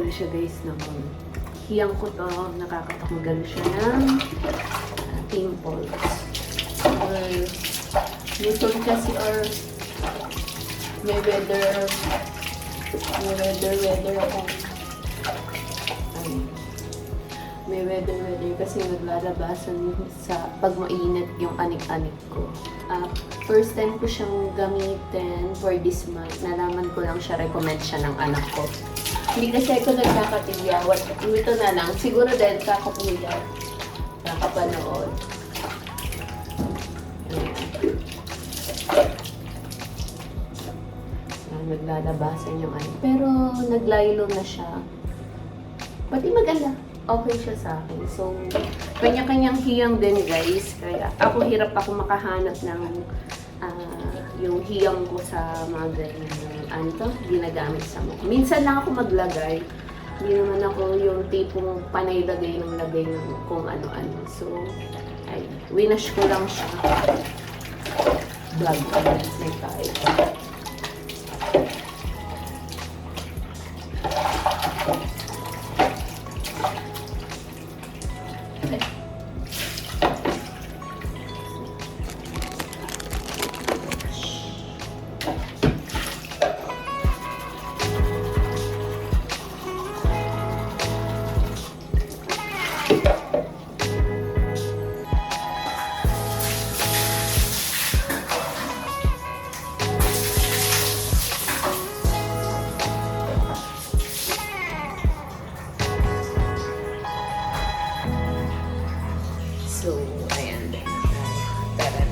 nakakatanggal siya guys ng hiyang ko to, nakakatanggal siya ng pimples. Or little kasi or may weather ako. May weather kasi naglalabasan sa pag mainit yung anik-anik ko. First time ko siyang gamitin for this month. Nalaman ko lang siya, recommend siya ng anak ko. Hindi kasi ako nagkakatigyawat. Ito na lang. Siguro dahil kakapulad. Kakapanood. Naglalabasan yung ano. Pero naglaylo na siya. Pati mag-ala. Okay siya sa akin. So, kanya-kanyang hiyang din guys. Kaya hirap ako makahanap ng yung hiyang ko sa mga ganyan. Ginagamit sa mukha. Minsan lang ako maglagay. Hindi naman ako yung tipong panay-lagay ng kung ano-ano. So, winash ko lang siya. Vlog ka lang. May tayo. So, ayan. Tara.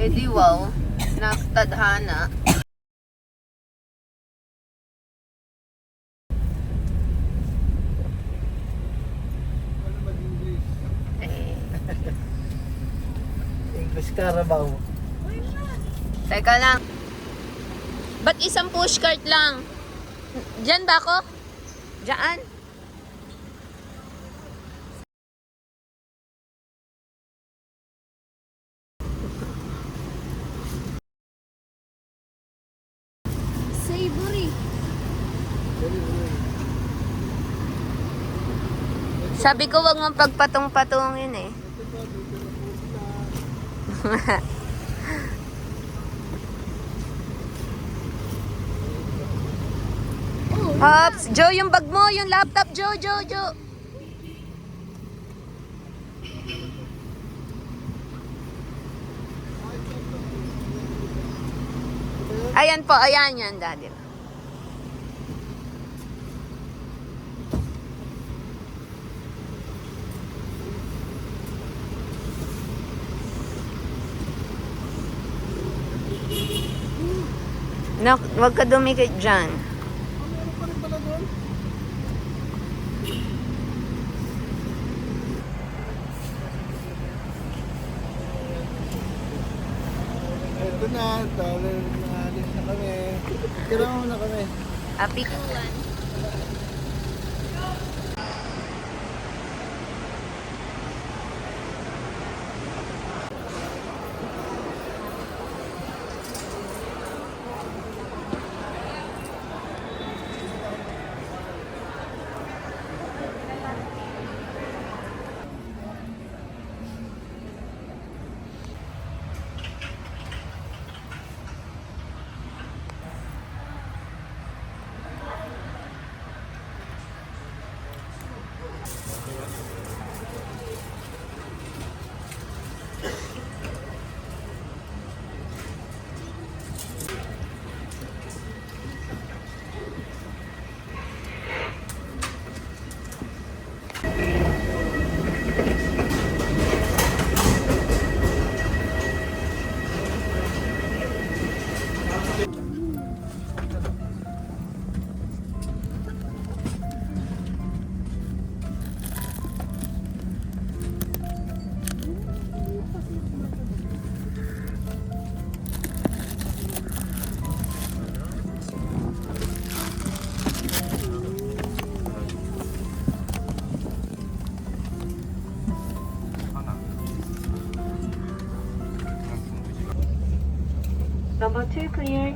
Di wow, nakatadhana. English Carabao. Teka lang. Ba't isang pushcart lang? Diyan ba ako? Diyan? Savory. Sabi ko wag mong pagpatong-patungin eh. Hops, Joe, yung bag mo, yung laptop, Joe. Ayan po, ayan yan, Daddy. No, wag ka dumikit dyan. Ito na, naalis na kami. Tira mo na kami. Happy. Number 2 cleared.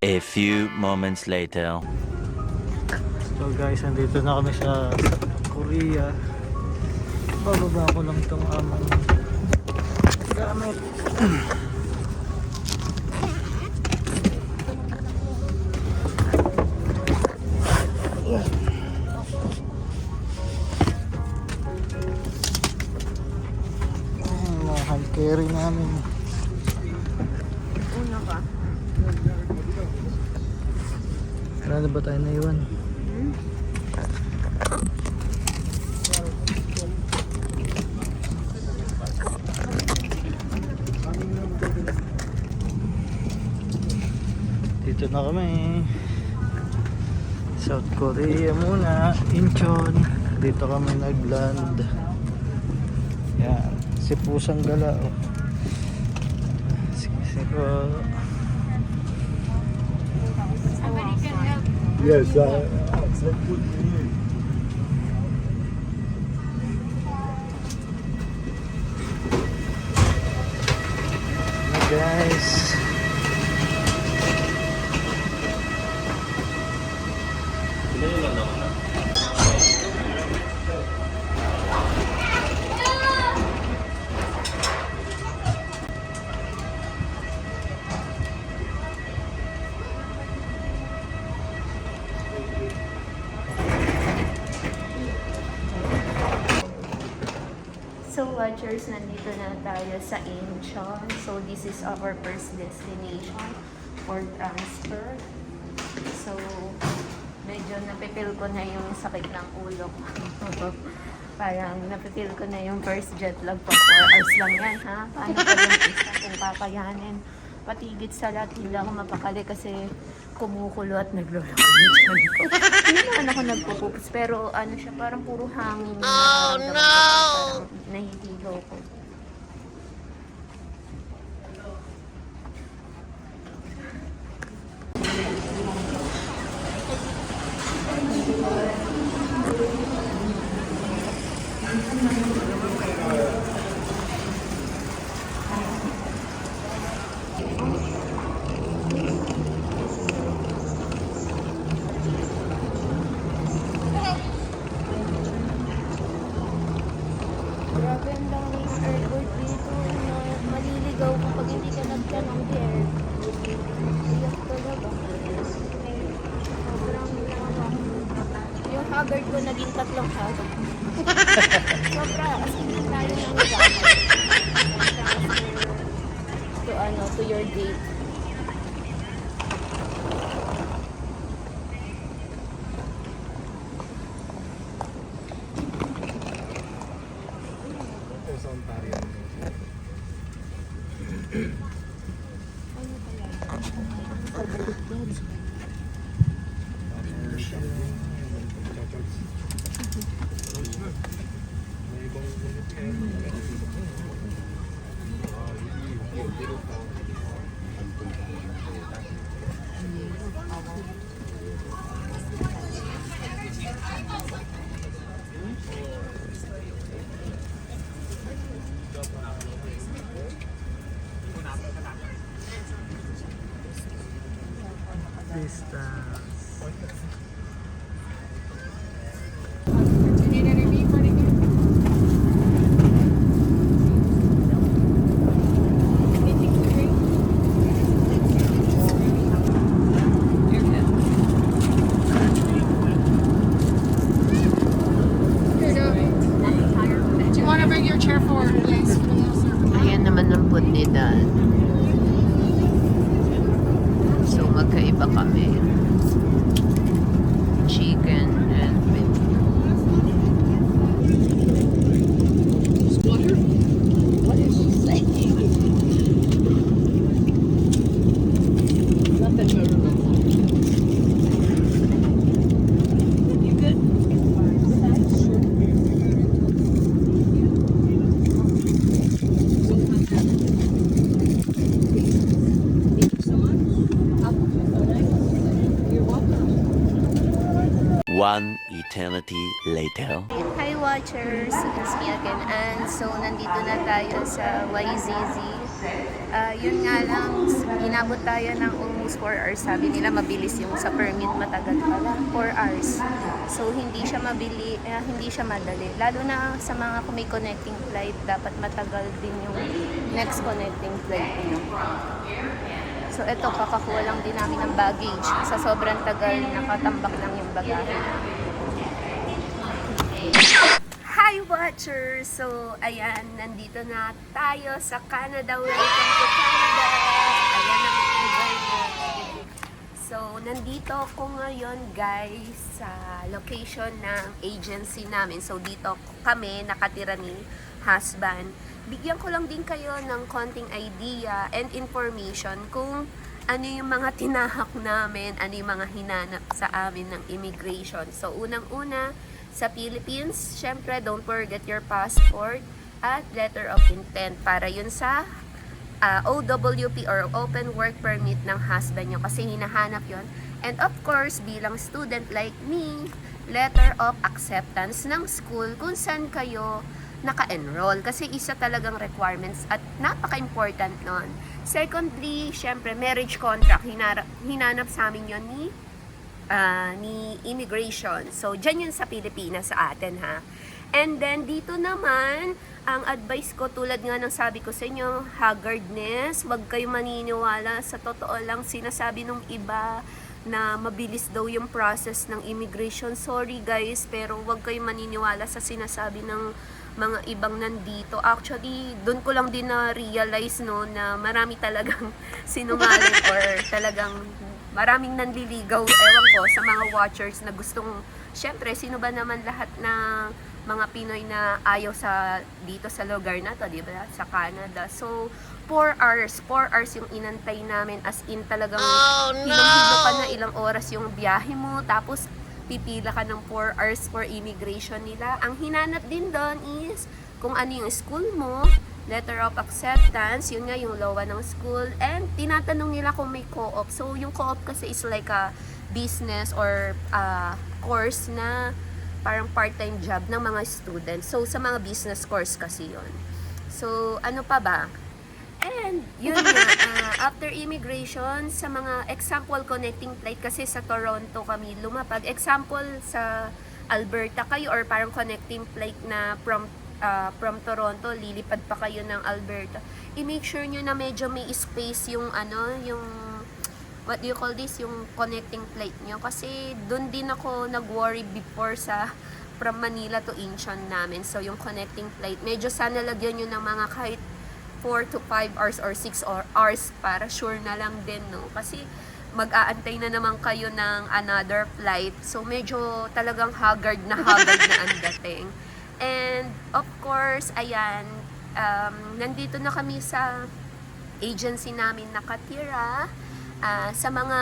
A few moments later. So guys, nandito na kami sa Korea. Bababa ko lang itong amang gamit. Ayan, mga hand carry namin. Una ka. Wala na ba tayo naiwan? Dito na kami. South Korea muna, Incheon. Dito kami nagland. Yan, si Pusang Gala. Oh. Sige po. Yes, Hey guys. So watchers, nandito na tayo sa Incheon. So this is our first destination for transfer. So medyo napipil ko na yung sakit ng ulo ko. Parang napipil ko na yung first jet lag pa. 4 hours lang yan, ha? Paano pa yung isa kung kakayanin? Patigit sa lahat, hindi ako mapakali kasi kumukulo at naglulong yung tiyan ko. Hindi naman ako nagpupupos, pero ano siya, parang puro hangin. Oh no! Parang nahihilo ko. Grabe ang dami ng airport dito na maliligaw kapag hindi ka nagtanong there. Iyak talaga. Sobrang yung haggard ko naging 3 haggard. Sobra, kasi tayo ng gamit. To your gate. Distance. Do you want to bring your chair forward, please? Ayan naman ang food ni Dan. So magkaiba kami. Chicken and beef. What is she saying? Nothing memorable. You good? You're welcome. One eternity later. Hi watchers! It's me again, and so nandito na tayo sa YZZ. Yun nga lang, inabot tayo ng almost 4 hours. Sabi nila mabilis yung sa permit, matagal pala, 4 hours. So hindi siya hindi siya madali. Lalo na sa mga kung may connecting flight, dapat matagal din yung next connecting flight niyo. So eto, kakakuha lang din namin ng baggage. Sa sobrang tagal, nakatambak lang yung bagahe. Hi watchers! So ayan, nandito na tayo sa Canada. Welcome to Canada! Ayan ang lugar na. So nandito ako ngayon guys sa location ng agency namin. So dito kami nakatira ni husband. Bigyan ko lang din kayo ng konting idea and information kung ano yung mga tinahak namin, ano yung mga hinanap sa amin ng immigration. So unang-una, sa Philippines, syempre don't forget your passport at letter of intent para yun sa OWP or Open Work Permit ng husband nyo kasi hinahanap yun. And of course, bilang student like me, letter of acceptance ng school kung saan kayo naka-enroll kasi isa talagang requirements at napaka-important nun. Secondly, syempre, marriage contract. Hinanap sa amin yun ni immigration. So, dyan yun sa Pilipinas sa atin ha. And then, dito naman, ang advice ko tulad nga ng sabi ko sa inyo, haggardness, wag kayo maniniwala sa totoo lang sinasabi ng iba na mabilis daw yung process ng immigration. Sorry guys, pero wag kayo maniniwala sa sinasabi ng mga ibang nandito. Actually, doon ko lang din na-realize no, na marami talagang sinungaling or talagang maraming nanliligaw, ewan ko, sa mga watchers na gustong, syempre, sino ba naman lahat na mga Pinoy na ayaw dito sa lugar na to, di ba? Sa Canada. So, 4 hours yung inantay namin, as in talagang hilo ka na ilang oras yung biyahe mo, tapos pipila ka ng 4 hours for immigration nila. Ang hinanap din doon is kung ano yung school mo, letter of acceptance, yun nga yung lawa ng school, and tinatanong nila kung may co-op. So, yung co-op kasi is like a business or course na parang part-time job ng mga students. So, sa mga business course kasi yun. So, ano pa ba? And, yun nga, after immigration, sa mga example connecting flight, kasi sa Toronto kami lumapag. Example, sa Alberta kayo or parang connecting flight na from Toronto, lilipad pa kayo ng Alberta. I-make sure nyo na medyo may space yung yung what do you call this, yung connecting flight nyo. Kasi doon din ako nag-worry before from Manila to Incheon namin. So yung connecting flight, medyo sana lagyan nyo ng mga kahit 4 to 5 hours or 6 hours para sure na lang din, no? Kasi mag-aantay na naman kayo ng another flight. So medyo talagang haggard na ang dating. And of course, ayan, nandito na kami sa agency namin nakatira. Sa mga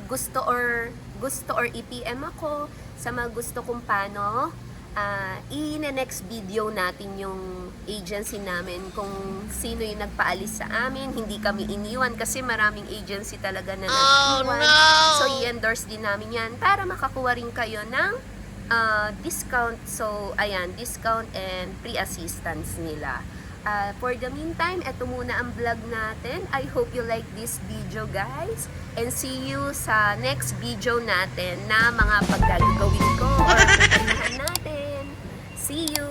gusto or i-PM ako, sa mga gusto kung paano, i-next video natin yung agency namin kung sino yung nagpaalis sa amin. Hindi kami iniwan kasi maraming agency talaga na nag-iwan. So i-endorse din namin yan para makakuha rin kayo ng discount. So, ayan, discount and free assistance nila. For the meantime, eto muna ang vlog natin. I hope you like this video, guys. And see you sa next video natin na mga paggagawin ko or pupuntahan natin. See you!